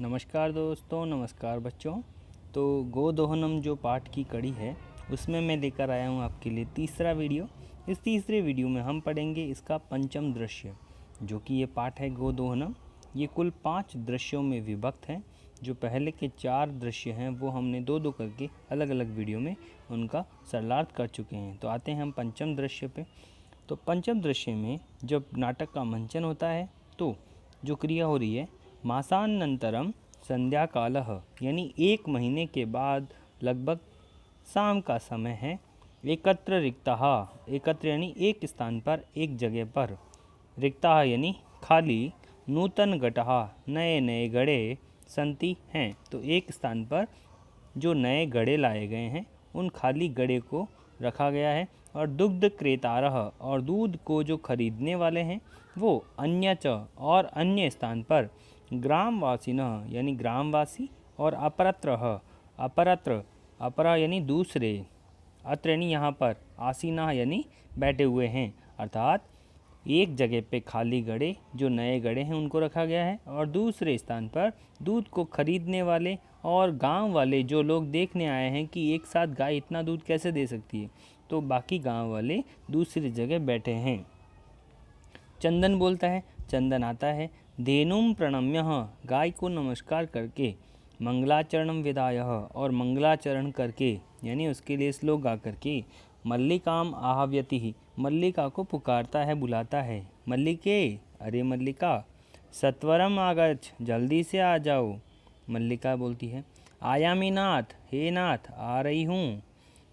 नमस्कार दोस्तों, नमस्कार बच्चों। तो गोदोहनम जो पाठ की कड़ी है उसमें मैं लेकर आया हूँ आपके लिए तीसरा वीडियो। इस तीसरे वीडियो में हम पढ़ेंगे इसका पंचम दृश्य। जो कि ये पाठ है गोदोहनम, ये कुल 5 दृश्यों में विभक्त है। जो पहले के 4 दृश्य हैं वो हमने दो दो करके अलग अलग वीडियो में उनका सरलार्थ कर चुके हैं। तो आते हैं हम पंचम दृश्य पे। तो पंचम दृश्य में जब नाटक का मंचन होता है तो जो क्रिया हो रही है, मासानंतरम संध्या कालः, यानी 1 महीने के बाद लगभग शाम का समय है। एकत्र रिक्तः, एकत्र यानी एक स्थान पर, एक जगह पर, रिक्तः यानी खाली, नूतन घटः नए नए घड़े, संति हैं। तो एक स्थान पर जो नए घड़े लाए गए हैं उन खाली घड़े को रखा गया है। और दुग्ध क्रेतारः, और दूध को जो खरीदने वाले हैं वो अन्यच, और अन्य स्थान पर, ग्रामवासिनः यानी ग्रामवासी, और अपरत्रः, अपरत्र, अपरा यानी दूसरे, अत्र यानी यहाँ पर, आसीना यानी बैठे हुए हैं। अर्थात एक जगह पे खाली घड़े जो नए घड़े हैं उनको रखा गया है, और दूसरे स्थान पर दूध को खरीदने वाले और गांव वाले जो लोग देखने आए हैं कि एक साथ गाय इतना दूध कैसे दे सकती है, तो बाकी गांव वाले दूसरी जगह बैठे हैं। चंदन बोलता है, चंदन आता है, धेनुम प्रणम्य, गाय को नमस्कार करके, मंगलाचरणम विदायः, और मंगलाचरण करके यानी उसके लिए श्लोक गा करके, मल्लिकाम आह्वयति, मल्लिका को पुकारता है, बुलाता है। मल्लिके, अरे मल्लिका, सत्वरम आगच्छ, जल्दी से आ जाओ। मल्लिका बोलती है, आयामी नाथ, हे नाथ आ रही हूँ।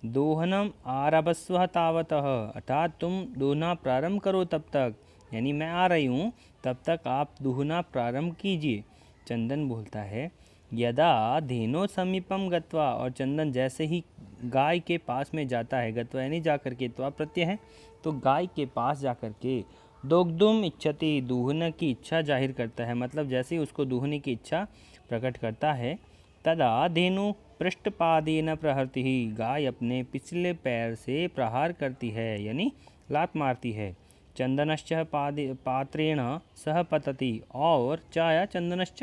दोहनम आरभस्व तावतः, अर्थात तुम दोहना प्रारंभ करो तब तक, यानी मैं आ रही हूँ तब तक आप दोहना प्रारंभ कीजिए। चंदन बोलता है, यदा धेनो समीपम गत्वा, और चंदन जैसे ही गाय के पास में जाता है, गत्वा यानी जा करके, त्वा प्रत्यय है, तो गाय के पास जा करके, दोग्धुम इच्छति, दूहने की इच्छा जाहिर करता है, मतलब जैसे ही उसको दूहने की इच्छा प्रकट करता है, तदा धेनु पृष्ठपादेन प्रहरति, गाय अपने पिछले पैर से प्रहार करती है यानी लात मारती है। चंदनश्च पात्रेण सह पतति, और चाया चंदनश्च,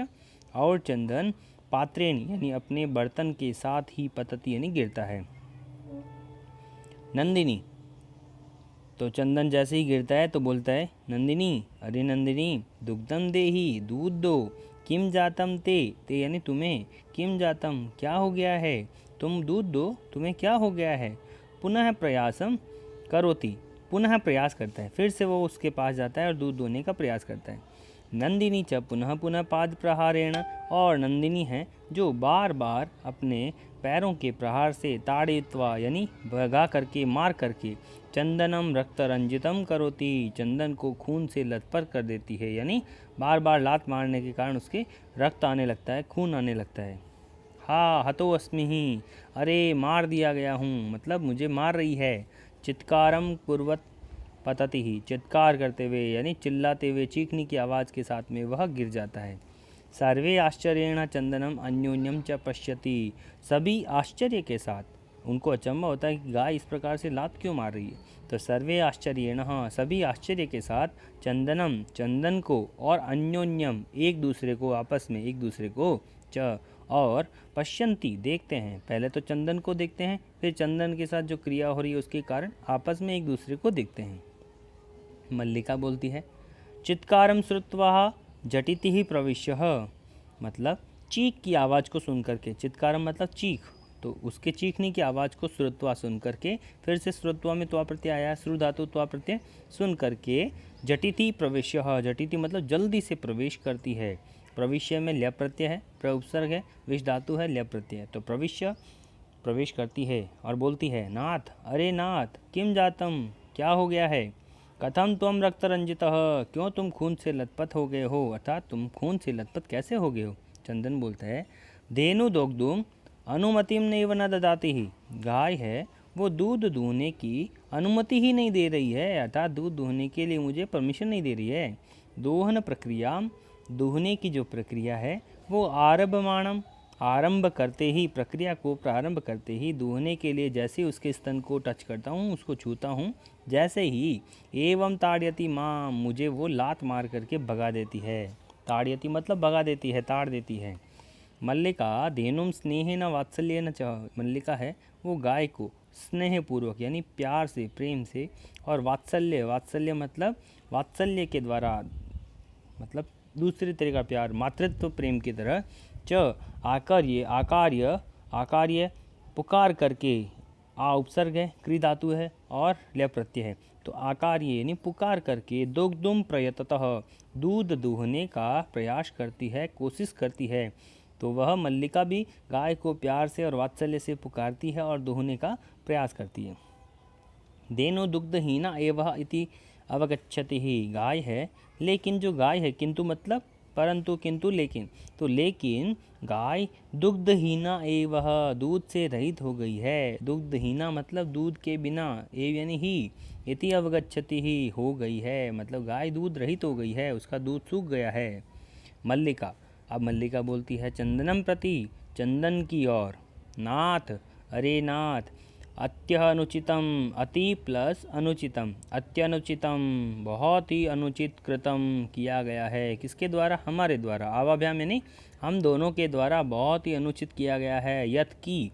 और चंदन पात्रेण यानी अपने बर्तन के साथ ही पतति यानी गिरता है। नंदिनी, तो चंदन जैसे ही गिरता है तो बोलता है, नंदिनी, अरे नंदिनी, दुग्धम देहि, दूध दो। किम जातम ते, ते यानी तुम्हें, किम जातम क्या हो गया है, तुम दूध दो, तुम्हें क्या हो गया है। पुनः प्रयासम करोति, पुनः प्रयास करता है, फिर से वो उसके पास जाता है और दूध दोने का प्रयास करता है। नंदिनी च पुनः पुनः पाद प्रहारेण, और नंदिनी है जो बार बार अपने पैरों के प्रहार से, ताड़ित्वा यानी भगा करके, मार करके, चंदनम रक्त रंजितम करोति, चंदन को खून से लथपथ कर देती है, यानी बार बार लात मारने के कारण उसके रक्त आने लगता है, खून आने लगता है। हा हतो अस्मि ही, अरे मार दिया गया हूँ, मतलब मुझे मार रही है। चित्कारम कुर्वत पतति ही, चित्कार करते हुए यानी चिल्लाते हुए, चीखने की आवाज़ के साथ में वह गिर जाता है। सर्वे आश्चर्येण चंदनम अन्योन्यम च पश्यति, सभी आश्चर्य के साथ, उनको अचंभा होता है कि गाय इस प्रकार से लात क्यों मार रही है। तो सर्वे आश्चर्येण, सभी आश्चर्य के साथ, चंदनम चंदन को, और अन्योन्यम एक दूसरे को, आपस में एक दूसरे को, च और पश्यंती देखते हैं। पहले तो चंदन को देखते हैं, फिर चंदन के साथ जो क्रिया हो रही है उसके कारण आपस में एक दूसरे को देखते हैं। मल्लिका बोलती है, चित्कारम श्रुत्वा झटिति ही प्रविश्य, मतलब चीख की आवाज़ को सुन करके, चित्कारम मतलब चीख, तो उसके चीखने की आवाज़ को श्रुत्वा सुन करके, फिर से श्रुत्वा में त्वा प्रत्यय आया, श्रु धातु त्वा प्रत्यय, सुन करके, झटिति प्रविश्य, झटिति मतलब जल्दी से प्रवेश करती है। प्रविश्य में ल्य प्रत्यय है, प्रउपसर्ग है, विष धातु है, ल्य प्रत्यय, तो प्रविश्य प्रवेश करती है और बोलती है, नाथ, अरे नाथ, किम जातम क्या हो गया है। कथम त्वम रक्त रंजितः, क्यों तुम खून से लथपथ हो गए हो, अर्थात तुम खून से लथपथ कैसे हो गए हो। चंदन बोलता है, धेनु दोग्धुम अनुमतिम नैव न ददाति ही, गाय है वो दूध दूहने की अनुमति ही नहीं दे रही है, अर्थात दूध दूहने के लिए मुझे परमिशन नहीं दे रही है। दोहन प्रक्रिया, दूहने की जो प्रक्रिया है वो आरभमाणम, आरंभ करते ही, प्रक्रिया को प्रारंभ करते ही, दूहने के लिए जैसे उसके स्तन को टच करता हूँ, उसको छूता हूँ, जैसे ही, एवं ताड़यति माम, मुझे वो लात मार करके भगा देती है। ताड़यति मतलब भगा देती है, ताड़ देती है। मल्लिका धेनुम स्नेहेन वात्सल्येन च, मल्लिका है वो गाय को स्नेहपूर्वक यानी प्यार से, प्रेम से, और वात्सल्य, वात्सल्य मतलब वात्सल्य के द्वारा, मतलब दूसरे तरह का प्यार, मातृत्व प्रेम की तरह, च आकार्य, आकार्य, आकार्य पुकार करके, आ उपसर्ग है, क्री धातु है और लय प्रत्यय है, तो आकार्य यानी पुकार करके, दुग्धुम प्रयततः दूध दूहने का प्रयास करती है, कोशिश करती है। तो वह मल्लिका भी गाय को प्यार से और वात्सल्य से पुकारती है और दूहने का प्रयास करती है। देनो दुग्धहीना एवं इति अवगच्छति ही, गाय है लेकिन जो गाय है, किंतु मतलब परंतु, किंतु लेकिन, तो लेकिन गाय दुग्धहीना एवं दूध से रहित हो गई है। दुग्धहीना मतलब दूध के बिना, एव यानी ही, इति अवगच्छति ही हो गई है, मतलब गाय दूध रहित हो गई है, उसका दूध सूख गया है। मल्लिका, अब मल्लिका बोलती है चंदनम प्रति, चंदन की ओर, नाथ, अरे नाथ, अत्य अनुचितम, अति प्लस अनुचितम, अत्यनुचितम बहुत ही अनुचित कृतम किया गया है, किसके द्वारा, हमारे द्वारा, आवाभ्याम यानी हम दोनों के द्वारा बहुत ही अनुचित किया गया है। यत की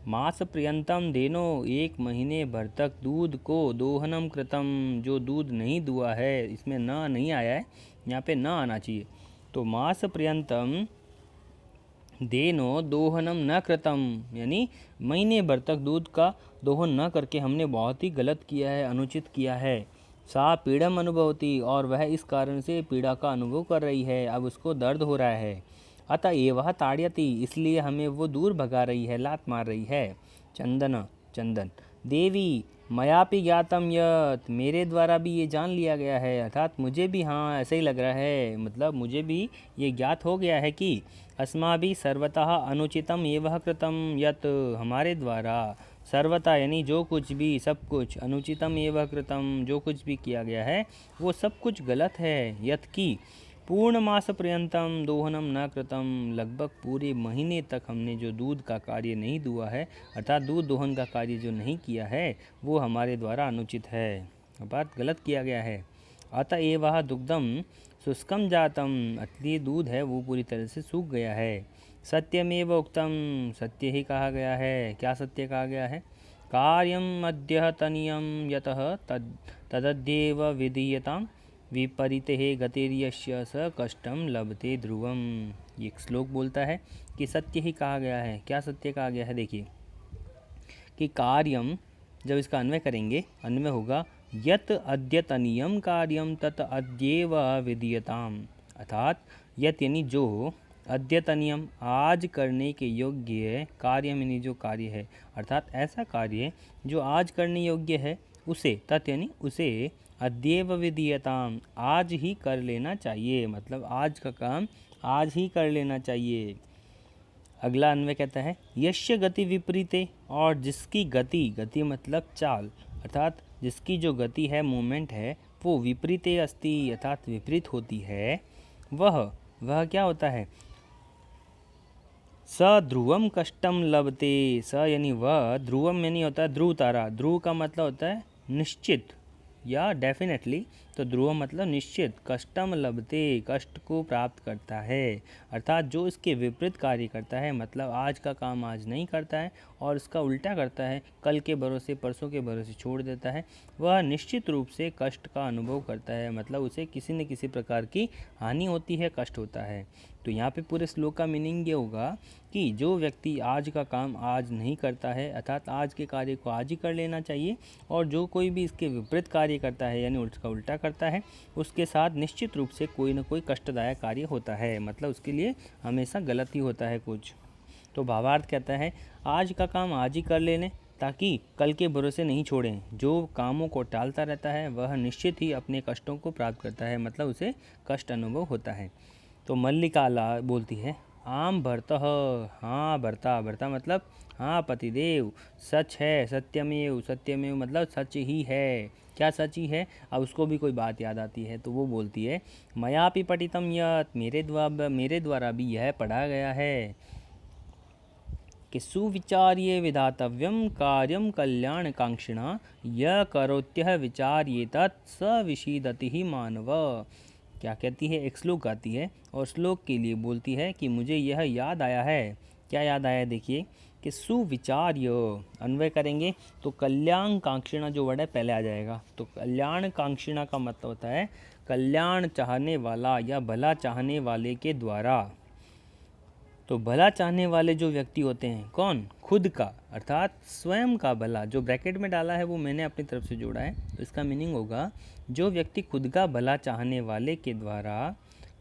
मास पर्यंतम देनो, 1 महीने भर तक दूध को, दोहनम कृतम जो दूध नहीं दुआ है, इसमें न नहीं आया है, यहाँ पे न आना चाहिए, तो मास पर्यंतम देनो दोहनम न कृतम यानी महीने भर तक दूध का दोहन न करके हमने बहुत ही गलत किया है, अनुचित किया है। सा पीड़म अनुभवती, और वह इस कारण से पीड़ा का अनुभव कर रही है, अब उसको दर्द हो रहा है। अतः एवं ताड़यति, इसलिए हमें वो दूर भगा रही है, लात मार रही है। चंदन, चंदन, देवी मयापि ज्ञातम यत, मेरे द्वारा भी ये जान लिया गया है, अर्थात मुझे भी, हाँ ऐसा ही लग रहा है, मतलब मुझे भी ये ज्ञात हो गया है कि अस्माभिः सर्वतः अनुचितम एवं कृतम यत, हमारे द्वारा सर्वथा यानी जो कुछ भी, सब कुछ, अनुचितम एवं कृतम जो कुछ भी किया गया है वो सब कुछ गलत है। यत की पूर्ण मास पर्यंतम दोहनम न कृतम, लगभग पूरे महीने तक हमने जो दूध का कार्य नहीं दुआ है, अर्थात दूध दोहन का कार्य जो नहीं किया है, वो हमारे द्वारा अनुचित है, अर्थात गलत किया गया है। अतः एवं दुग्धम शुष्कम जातम, इसलिए दूध है वो पूरी तरह से सूख गया है। सत्यमेव उक्तम, सत्य ही कहा गया है, क्या सत्य कहा गया है, कार्यम अद्यतनीयम यतः तदद्येव विधीयताम विपरीते गतिर्यस्य स कष्टम लभते ध्रुवम। ये श्लोक बोलता है कि सत्य ही कहा गया है, क्या सत्य कहा गया है, देखिए कि कार्यम, जब इसका अन्वय करेंगे, अन्वय होगा यत अद्यतनीयम कार्यम तत अद्येव विधीयताम, अर्थात यत यानी जो, अद्यतनीयम आज करने के योग्य, कार्य यानी जो कार्य है, अर्थात ऐसा कार्य जो आज करने योग्य है, उसे, तत् यानी उसे, अद्येव विधीयताम आज ही कर लेना चाहिए, मतलब आज का काम आज ही कर लेना चाहिए। अगला अन्वय कहता है यश्य गति विपरीते, और जिसकी गति, गति मतलब चाल, अर्थात जिसकी जो गति है, मूवमेंट है, वो विपरीते अस्ति अर्थात विपरीत होती है, वह क्या होता है, स ध्रुवम कष्टम लभते, स यानी वह, ध्रुवम यानी होता है ध्रुव तारा, ध्रुव का मतलब होता है निश्चित या डेफिनेटली, तो ध्रुव मतलब निश्चित, कष्टम लभते कष्ट को प्राप्त करता है, अर्थात जो इसके विपरीत कार्य करता है, मतलब आज का काम आज नहीं करता है और इसका उल्टा करता है, कल के भरोसे, परसों के भरोसे छोड़ देता है, वह निश्चित रूप से कष्ट का अनुभव करता है, मतलब उसे किसी न किसी प्रकार की हानि होती है, कष्ट होता है। तो यहाँ पे पूरे श्लोक का मीनिंग ये होगा कि जो व्यक्ति आज का काम आज नहीं करता है, अर्थात आज के कार्य को आज ही कर लेना चाहिए, और जो कोई भी इसके विपरीत कार्य करता है यानी उसका उल्टा करता है, उसके साथ निश्चित रूप से कोई ना कोई कष्टदायक कार्य होता है, मतलब उसके लिए हमेशा गलत ही होता है कुछ। तो भावार्थ कहता है आज का काम आज ही कर लेने, ताकि कल के भरोसे नहीं छोड़ें, जो कामों को टालता रहता है वह निश्चित ही अपने कष्टों को प्राप्त करता है, मतलब उसे कष्ट अनुभव होता है। तो मल्लिका बोलती है आम भरतः, हाँ भरता, भरता मतलब हाँ पतिदेव, सच है, सत्यमेव, सत्यमेव मतलब सच ही है, क्या सच ही है, अब उसको भी कोई बात याद आती है तो वो बोलती है मयापि पठितम यत्, मेरे द्वारा भी यह पढ़ा गया है कि सुविचार्य विधातव्यम कार्यम कल्याणकांक्षिणा यह करोत्यः विचार्येतत् स विषीदति ही मानव, क्या कहती है, एक श्लोक गाती है और श्लोक के लिए बोलती है कि मुझे यह याद आया है। क्या याद आया है, देखिए कि सुविचार्य, अन्वय करेंगे तो कल्याण कांक्षिणा जो वर्ड है पहले आ जाएगा। तो कल्याण कांक्षिणा का मतलब होता है कल्याण चाहने वाला या भला चाहने वाले के द्वारा। तो भला चाहने वाले जो व्यक्ति होते हैं, कौन, खुद का अर्थात स्वयं का भला, जो ब्रैकेट में डाला है वो मैंने अपनी तरफ से जोड़ा है, तो इसका मीनिंग होगा जो व्यक्ति खुद का भला चाहने वाले के द्वारा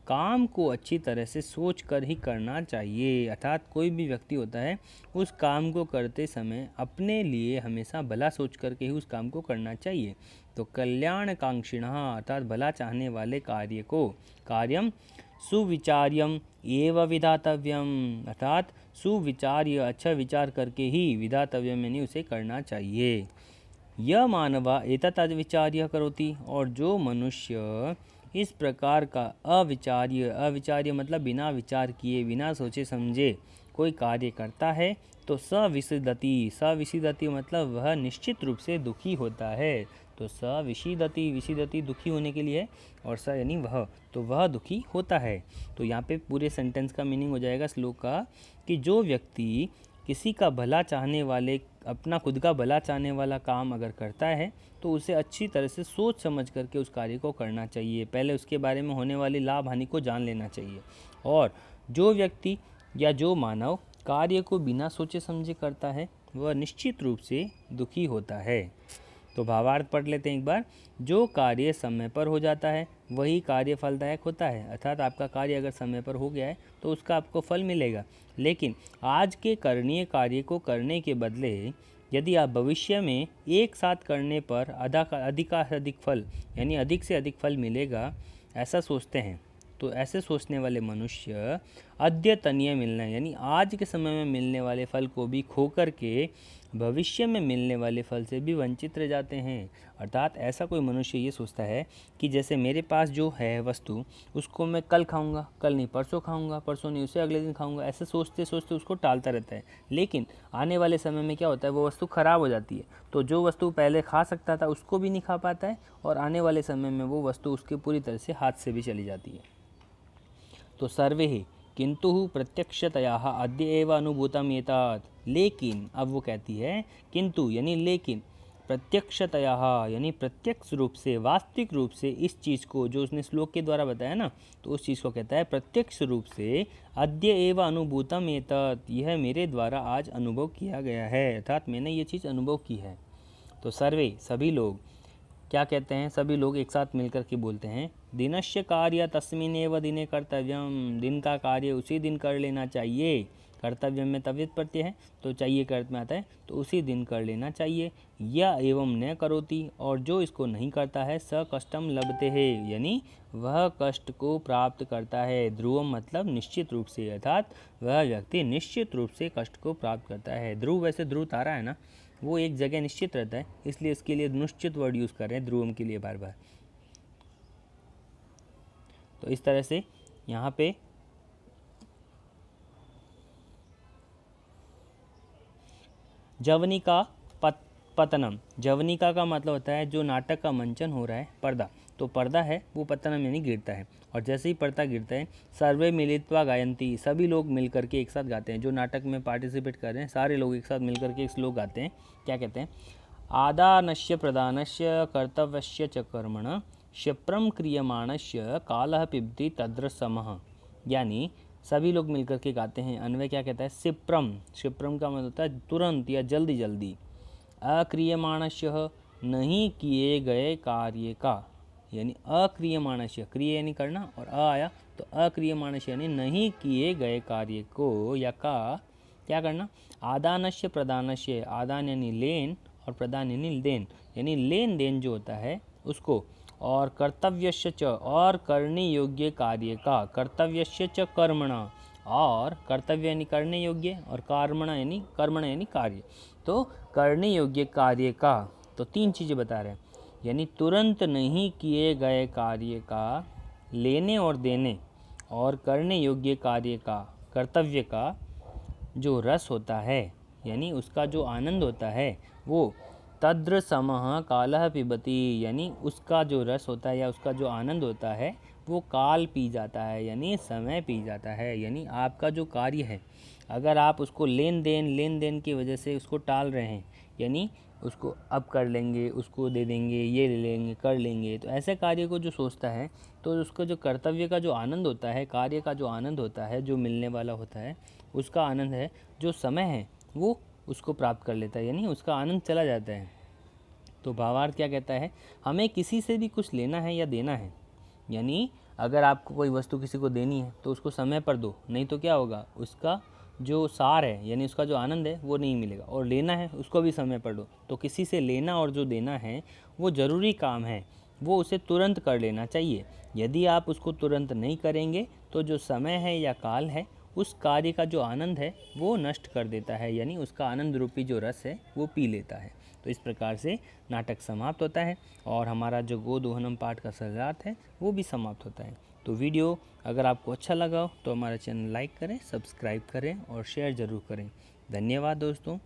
काम को अच्छी तरह से सोच कर ही करना चाहिए। अर्थात कोई भी व्यक्ति होता है उस काम को करते समय अपने लिए हमेशा भला सोच करके ही उस काम को करना चाहिए। तो कल्याण कांक्षिणः अर्थात भला चाहने वाले कार्य को, कार्यम सुविचार्यम एव विधातव्यम, अर्थात सुविचार्य अच्छा विचार करके ही विधातव्यम यानी उसे करना चाहिए। यह मानवा एतत् अविचार्य करोति, और जो मनुष्य इस प्रकार का अविचार्य, अविचार्य मतलब बिना विचार किए बिना सोचे समझे कोई कार्य करता है तो सविषदति, सविषदति मतलब वह निश्चित रूप से दुखी होता है। तो सविषदति, विषदति दुखी होने के लिए, और स यानी वह, तो वह दुखी होता है। तो यहाँ पे पूरे सेंटेंस का मीनिंग हो जाएगा श्लोक का कि जो व्यक्ति किसी का भला चाहने वाले, अपना खुद का भला चाहने वाला काम अगर करता है तो उसे अच्छी तरह से सोच समझ करके उस कार्य को करना चाहिए। पहले उसके बारे में होने वाली लाभ हानि को जान लेना चाहिए। और जो व्यक्ति या जो मानव कार्य को बिना सोचे समझे करता है वह निश्चित रूप से दुखी होता है। तो भावार्थ पढ़ लेते हैं एक बार। जो कार्य समय पर हो जाता है वही कार्य फलदायक होता है, अर्थात आपका कार्य अगर समय पर हो गया है तो उसका आपको फल मिलेगा। लेकिन आज के करणीय कार्य को करने के बदले यदि आप भविष्य में एक साथ करने पर अधिक फल यानी अधिक से अधिक फल मिलेगा ऐसा सोचते हैं, तो ऐसे सोचने वाले मनुष्य अद्यतनीय मिलना यानी आज के समय में मिलने वाले फल को भी खो करके भविष्य में मिलने वाले फल से भी वंचित रह जाते हैं। अर्थात ऐसा कोई मनुष्य ये सोचता है कि जैसे मेरे पास जो है वस्तु उसको मैं कल खाऊंगा, कल नहीं परसों खाऊंगा, परसों नहीं उसे अगले दिन खाऊंगा, ऐसे सोचते सोचते उसको टालता रहता है। लेकिन आने वाले समय में क्या होता है, वो वस्तु खराब हो जाती है। तो जो वस्तु पहले खा सकता था उसको भी नहीं खा पाता है और आने वाले समय में वो वस्तु उसके पूरी तरह से हाथ से भी चली जाती है। तो सर्वे ही किंतु प्रत्यक्षतया अद्य एव अनुभूतम एतत्, लेकिन अब वो कहती है किंतु यानी लेकिन, प्रत्यक्षतया यानी प्रत्यक्ष रूप से, वास्तविक रूप से इस चीज़ को जो उसने श्लोक के द्वारा बताया ना, तो उस चीज़ को कहता है प्रत्यक्ष रूप से अद्य एव अनुभूतम एतत्, यह मेरे द्वारा आज अनुभव किया गया है, अर्थात मैंने ये चीज़ अनुभव की है। तो सर्वे सभी लोग क्या कहते हैं, सभी लोग एक साथ मिलकर के बोलते हैं दिनस्य कार्य तस्मिन्नेव दिने कर्तव्यम, दिन का कार्य उसी दिन कर लेना चाहिए। कर्तव्य में तव्यत प्रत्यय है तो चाहिए का अर्थ में आता है, तो उसी दिन कर लेना चाहिए। या एवं न करोति, और जो इसको नहीं करता है स कष्टम लभते है, यानी वह कष्ट को प्राप्त करता है। ध्रुवम मतलब निश्चित रूप से, अर्थात वह व्यक्ति निश्चित रूप से कष्ट को प्राप्त करता है। ध्रुव वैसे ध्रुव तारा है ना, वो एक जगह निश्चित रहता है, इसलिए इसके लिए निश्चित वर्ड यूज़ कर रहे हैं ध्रुवम के लिए बार बार। तो इस तरह से यहाँ पे जवनिका पतनम, जवनिका का मतलब होता है जो नाटक का मंचन हो रहा है, पर्दा, तो पर्दा है वो पतनम यानी गिरता है। और जैसे ही पर्दा गिरता है सर्वे मिलित्वा गायन्ति, सभी लोग मिल करके एक साथ गाते हैं। जो नाटक में पार्टिसिपेट कर रहे हैं सारे लोग एक साथ मिल करके एक श्लोक गाते हैं। क्या कहते हैं, आदानस्य प्रदानस्य कर्तव्यस्य च कर्मण क्षिप्रम क्रियमाणस्य कालः पिबति तद्रसमः, यानी सभी लोग मिलकर के गाते हैं। अन्वय क्या कहता है, क्षिप्रम, क्षिप्रम का मतलब होता है तुरंत या जल्दी जल्दी। अक्रियमाणस्य नहीं किए गए कार्य का, यानी अक्रियमाणस्य, क्रिय यानी करना और अ आया तो अक्रियमाणस्य यानी नहीं किए गए कार्य को या का क्या करना। आदानस्य प्रदानस्य, आदान यानी लेन और प्रदान यानी देन, यानी लेन देन जो होता है उसको। और कर्तव्यस्य च, और करने योग्य कार्य का, कर्तव्यस्य च कर्मणा, और कर्तव्य यानी करने योग्य और कर्मणा यानी कार्य, तो करने योग्य कार्य का। तो तीन चीज़ें बता रहे हैं, यानी तुरंत नहीं किए गए कार्य का, लेने और देने और करने योग्य कार्य का, कर्तव्य का जो रस होता है यानी उसका जो आनंद होता है वो तद्र समः कालः पिबति, यानी उसका जो रस होता है या उसका जो आनंद होता है वो काल पी जाता है, यानी समय पी जाता है। यानी आपका जो कार्य है, अगर आप उसको लेन देन की वजह से उसको टाल रहे हैं, यानी उसको अब कर लेंगे, उसको दे देंगे, ये ले लेंगे, कर लेंगे, तो ऐसे कार्य को जो सोचता है तो उसको जो कर्तव्य का जो आनंद होता है, कार्य का जो आनंद होता है, जो मिलने वाला होता है, उसका आनंद है, जो समय है वो उसको प्राप्त कर लेता है, यानी उसका आनंद चला जाता है। तो भावार्थ क्या कहता है, हमें किसी से भी कुछ लेना है या देना है, यानी अगर आपको कोई वस्तु किसी को देनी है तो उसको समय पर दो, नहीं तो क्या होगा, उसका जो सार है यानी उसका जो आनंद है वो नहीं मिलेगा। और लेना है उसको भी समय पर दो। तो किसी से लेना और जो देना है वो ज़रूरी काम है, वो उसे तुरंत कर लेना चाहिए। यदि आप उसको तुरंत नहीं करेंगे तो जो समय है या काल है उस कार्य का जो आनंद है वो नष्ट कर देता है, यानी उसका आनंद रूपी जो रस है वो पी लेता है। तो इस प्रकार से नाटक समाप्त होता है और हमारा जो गोदोहनम पाठ का सजार्थ है वो भी समाप्त होता है। तो वीडियो अगर आपको अच्छा लगा हो तो हमारा चैनल लाइक करें, सब्सक्राइब करें और शेयर ज़रूर करें। धन्यवाद दोस्तों।